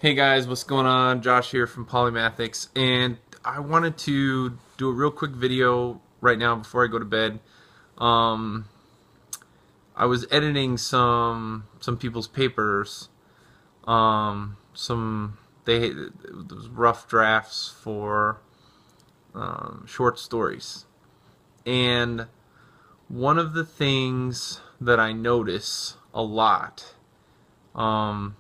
Hey guys, what's going on? Josh here from Polymathics, and I wanted to do a real quick video right now before I go to bed. Um, I was editing some people's papers. Some they those rough drafts for short stories, and one of the things that I notice a lot. Um,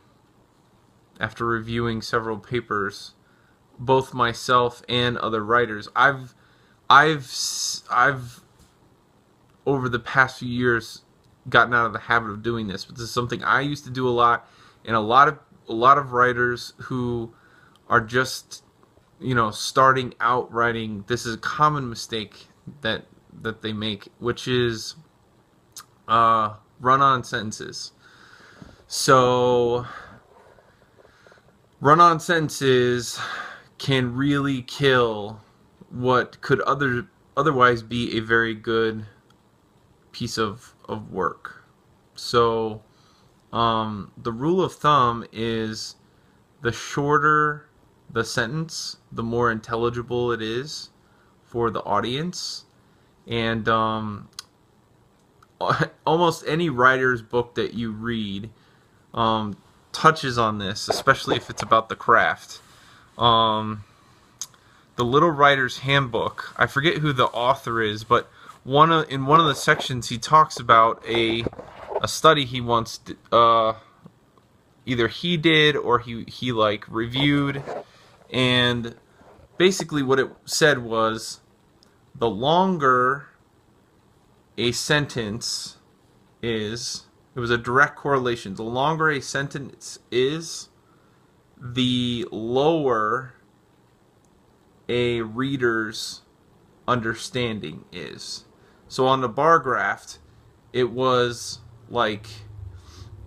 After reviewing several papers, both myself and other writers, I've over the past few years gotten out of the habit of doing this, but this is something I used to do a lot, and a lot of writers who are just starting out writing, this is a common mistake that they make, which is run-on sentences. So run-on sentences can really kill what could otherwise be a very good piece of work. So the rule of thumb is the shorter the sentence, the more intelligible it is for the audience. And almost any writer's book that you read touches on this, especially if it's about the craft. Um, the Little Writer's Handbook. I forget who the author is, but in one of the sections he talks about a study he once either he did or he like reviewed, and basically what it said was the longer a sentence is, it was a direct correlation. The longer a sentence is, the lower a reader's understanding is. So on the bar graph, it was like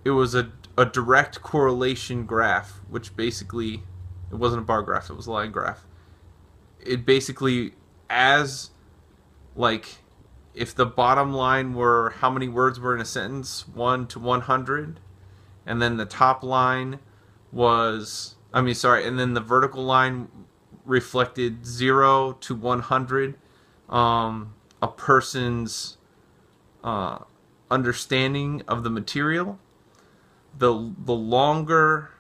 it was a direct correlation graph, which basically it wasn't a bar graph, it was a line graph. It basically, as like, if the bottom line were how many words were in a sentence, 1 to 100, and then the top line was, and then the vertical line reflected 0 to 100, a person's understanding of the material. The longer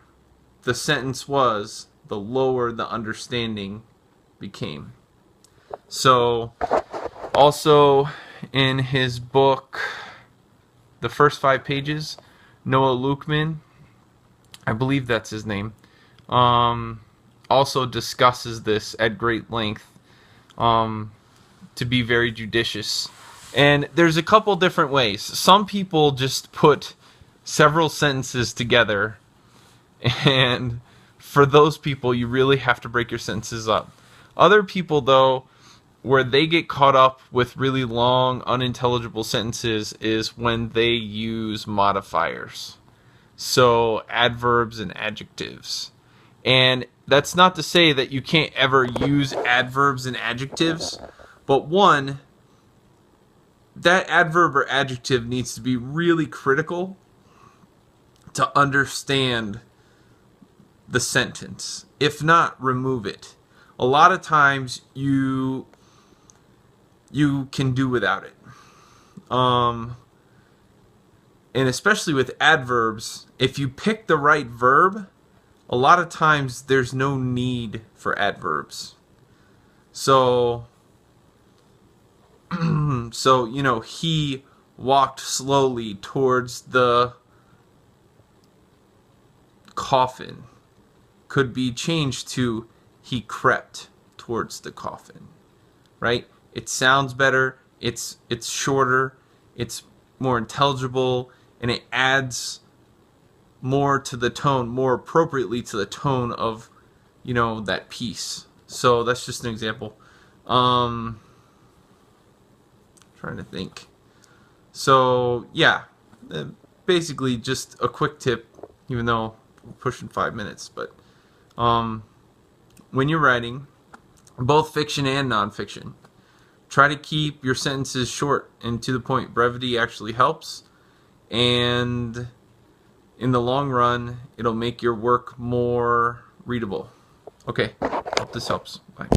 the sentence was, the lower the understanding became. So, also in his book, The First 5 Pages, Noah Lukeman, I believe that's his name, also discusses this at great length, to be very judicious. And there's a couple different ways. Some people just put several sentences together, and for those people, you really have to break your sentences up. Other people, though, where they get caught up with really long, unintelligible sentences is when they use modifiers. So, adverbs and adjectives. And that's not to say that you can't ever use adverbs and adjectives, but one, that adverb or adjective needs to be really critical to understand the sentence. If not, remove it. A lot of times you can do without it. And especially with adverbs, if you pick the right verb, a lot of times there's no need for adverbs. So, he walked slowly towards the coffin could be changed to he crept towards the coffin, right? It sounds better, it's shorter, it's more intelligible, and it adds more to the tone, more appropriately to the tone of, that piece. So that's just an example. Trying to think. So yeah, basically just a quick tip, even though we're pushing 5 minutes. But when you're writing, both fiction and nonfiction, try to keep your sentences short and to the point. Brevity actually helps, and in the long run, it'll make your work more readable. Okay, hope this helps. Bye.